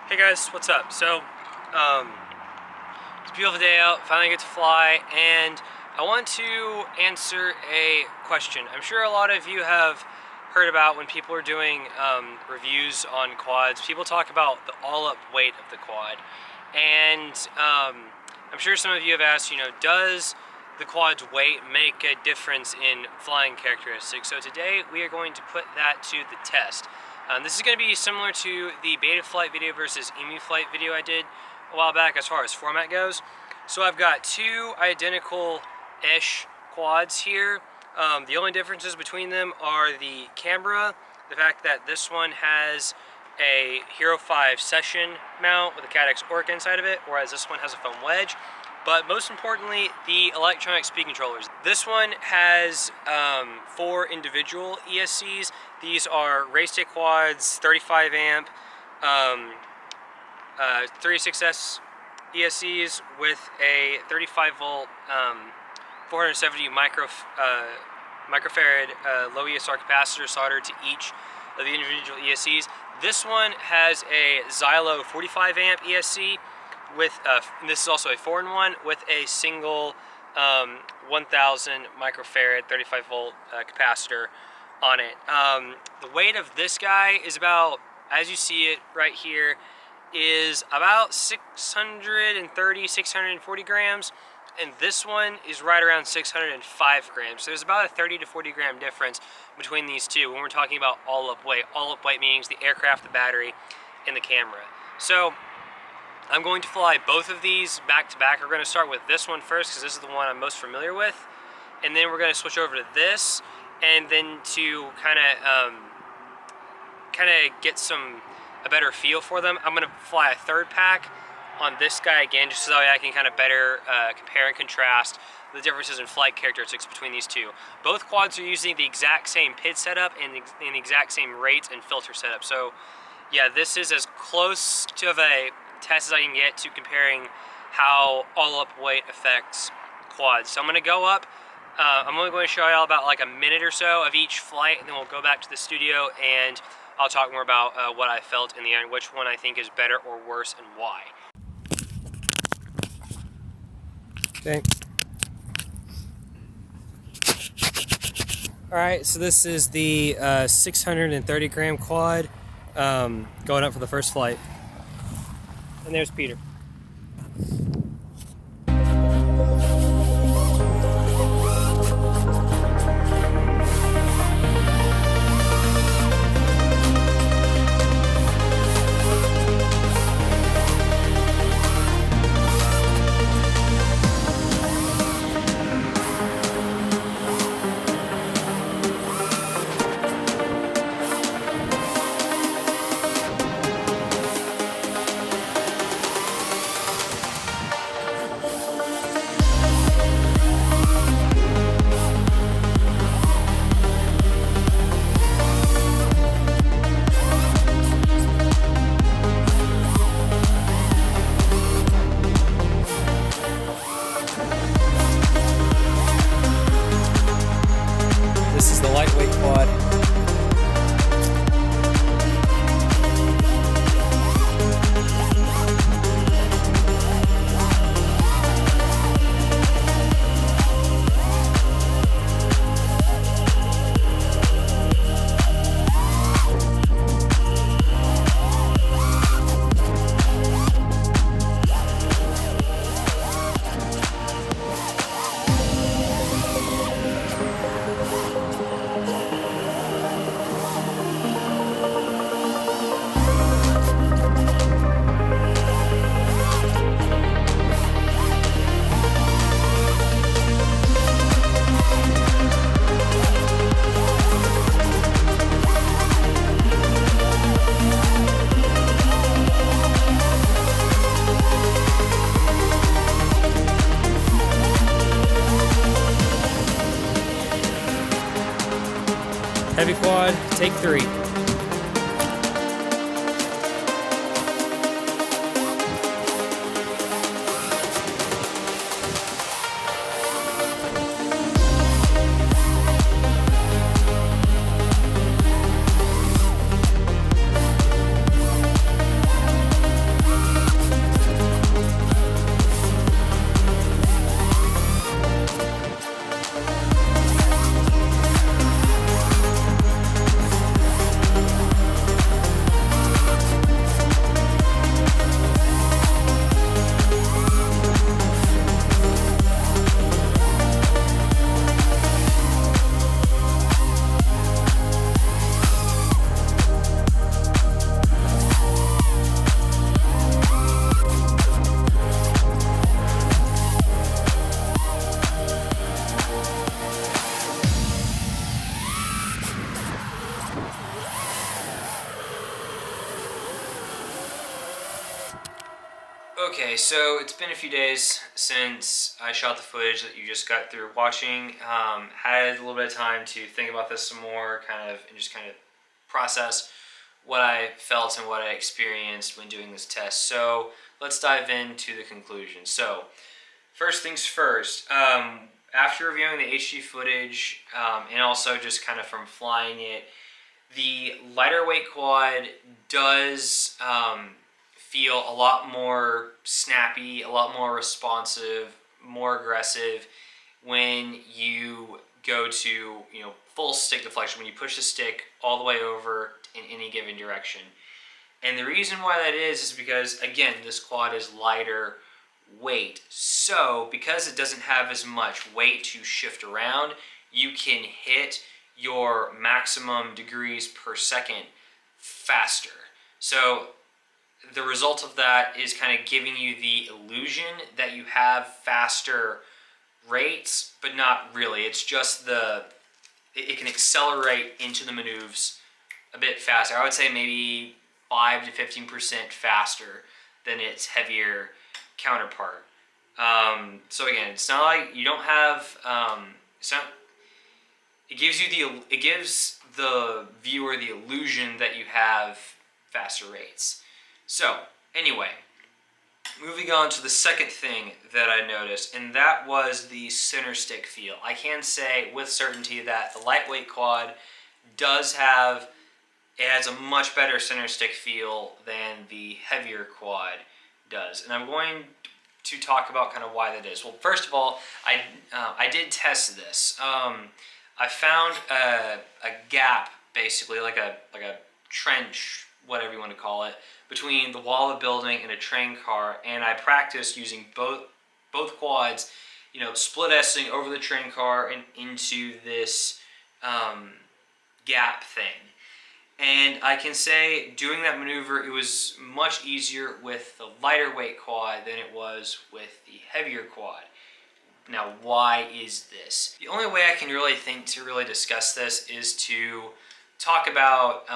Hey guys, what's up? So, it's a beautiful day out, finally get to fly, and I want to answer a question. I'm sure a lot of you have heard about when people are doing reviews on quads, people talk about the all-up weight of the quad. And I'm sure some of you have asked, does the quad's weight make a difference in flying characteristics? So today we are going to put that to the test. This is going to be similar to the Betaflight video versus Emuflight video I did a while back as far as format goes. So I've got two identical-ish quads here. The only differences between them are the camera, the fact that this one has a Hero 5 session mount with a Cadex Orc inside of it, whereas this one has a foam wedge. But most importantly, the electronic speed controllers. This one has 4 individual ESCs. These are race day quads, 35 amp, 36S ESCs with a 35 volt, 470 microfarad low ESR capacitor soldered to each of the individual ESCs. This one has a Xilo 45 amp ESC with, this is also a 4-in-1 with a single 1000 microfarad 35 volt capacitor on it. The weight of this guy is about, as you see it right here, is about 630, 640 grams. And this one is right around 605 grams. So there's about a 30 to 40 gram difference between these two when we're talking about all-up weight. All-up weight means the aircraft, the battery, and the camera. So I'm going to fly both of these back to back. We're going to start with this one first because this is the one I'm most familiar with. And then we're going to switch over to this, and then to kind of get a better feel for them, I'm going to fly a third pack on this guy again, just so that I can kind of better compare and contrast the differences in flight characteristics between these two. Both quads are using the exact same PID setup and the exact same rates and filter setup. So yeah, this is as close to a test as I can get to comparing how all-up weight affects quads. So I'm going to go up. I'm only going to show y'all about like a minute or so of each flight, and then we'll go back to the studio and I'll talk more about what I felt in the end, which one I think is better or worse, and why. Okay. Alright, so this is the 630 gram quad going up for the first flight. And there's Peter. Lightweight quad. Heavy quad, take 3. Okay, so it's been a few days since I shot the footage that you just got through watching. Had a little bit of time to think about this some more, and just kind of process what I felt and what I experienced when doing this test. So let's dive into the conclusion. So first things first, after reviewing the HD footage and also just kind of from flying it, the lighter weight quad does feel a lot more snappy, a lot more responsive, more aggressive when you go to, full stick deflection, when you push the stick all the way over in any given direction. And the reason why that is because, again, this quad is lighter weight. So because it doesn't have as much weight to shift around, you can hit your maximum degrees per second faster. So the result of that is kind of giving you the illusion that you have faster rates, but not really. It's just it can accelerate into the maneuvers a bit faster. I would say maybe 5 to 15% faster than its heavier counterpart. So again, it's not like you don't have. It gives the viewer the illusion that you have faster rates. So anyway, moving on to the second thing that I noticed, and that was the center stick feel. I can say with certainty that the lightweight quad has a much better center stick feel than the heavier quad does, and I'm going to talk about kind of why that is. Well, first of all, I did test this. I found a gap, basically like a trench, whatever you want to call it, between the wall of a building and a train car, and I practiced using both quads, split S-ing over the train car and into this gap thing. And I can say doing that maneuver, it was much easier with the lighter weight quad than it was with the heavier quad. Now, why is this? The only way I can really think to really discuss this is to talk about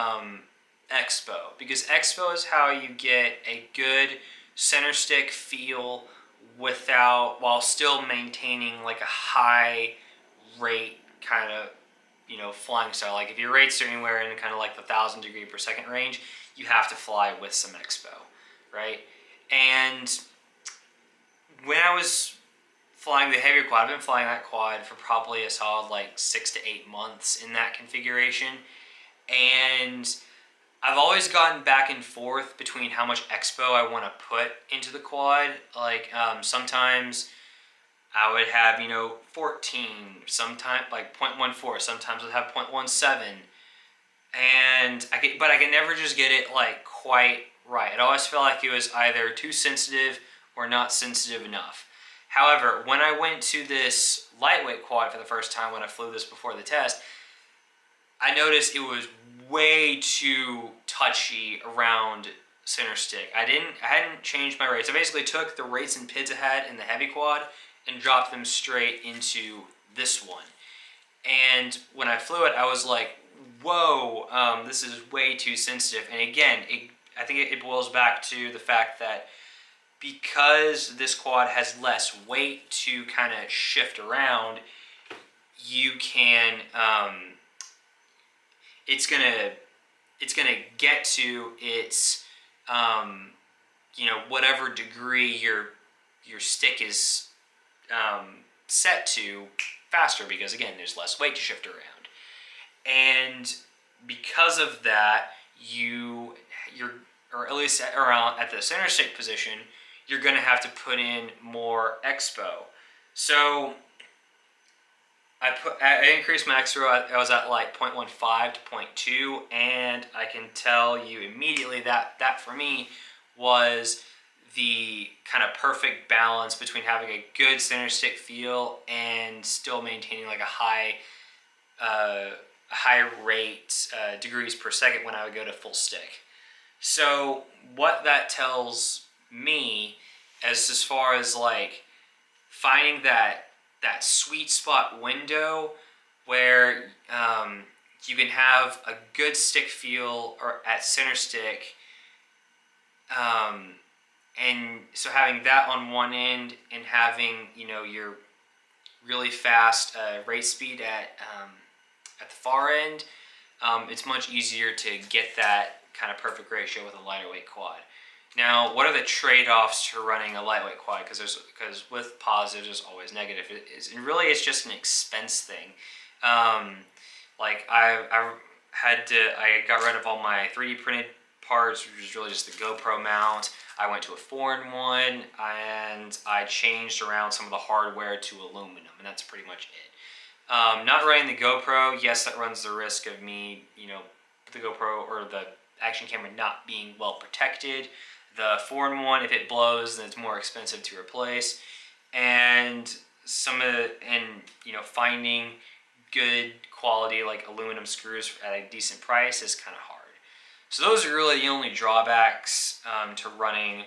Expo, because Expo is how you get a good center stick feel while still maintaining like a high rate kind of flying style. Like if your rates are anywhere in kind of like the 1,000 degree per second range, you have to fly with some Expo, right? And when I was flying the heavier quad, I've been flying that quad for probably a solid like 6 to 8 months in that configuration, and I've always gotten back and forth between how much Expo I want to put into the quad. Like sometimes I would have 14, sometimes like 0.14, sometimes I'd have 0.17, and but I could never just get it like quite right. It always felt like it was either too sensitive or not sensitive enough. However, when I went to this lightweight quad for the first time, when I flew this before the test, I noticed it was way too touchy around center stick. I hadn't changed my rates. I basically took the rates and PIDs I had in the heavy quad and dropped them straight into this one. And when I flew it, I was like, whoa, this is way too sensitive. And again, I think it boils back to the fact that because this quad has less weight to kind of shift around, you can, it's gonna get to its, whatever degree your stick is set to faster, because again, there's less weight to shift around. And because of that, or at least around at the center stick position, you're going to have to put in more Expo. So I increased my Expo. I was at like 0.15 to 0.2, and I can tell you immediately that for me was the kind of perfect balance between having a good center stick feel and still maintaining like a high rate degrees per second when I would go to full stick. So what that tells me as far as like finding that sweet spot window where you can have a good stick feel or at center stick And so having that on one end and having, you know, your really fast rate speed at the far end, it's much easier to get that kind of perfect ratio with a lighter weight quad. Now, what are the trade-offs to running a lightweight quad? Because with positives, there's always negative. And really, it's just an expense thing. Like I got rid of all my 3D printed parts, which was really just the GoPro mount. I went to a 4-in-1, and I changed around some of the hardware to aluminum, and that's pretty much it. Not running the GoPro, yes, that runs the risk of me, you know, the GoPro or the action camera not being well protected. The 4-in-1, if it blows, then it's more expensive to replace. And you know, finding good quality like aluminum screws at a decent price is kind of hard. So those are really the only drawbacks to running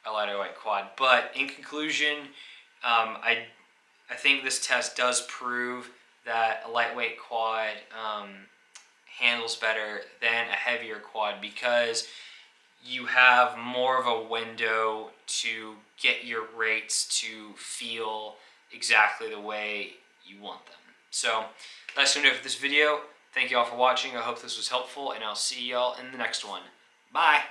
a lighter weight quad. But in conclusion, I think this test does prove that a lightweight quad handles better than a heavier quad, because you have more of a window to get your rates to feel exactly the way you want them. So that's going to do it for this video. Thank you all for watching. I hope this was helpful, and I'll see y'all in the next one. Bye!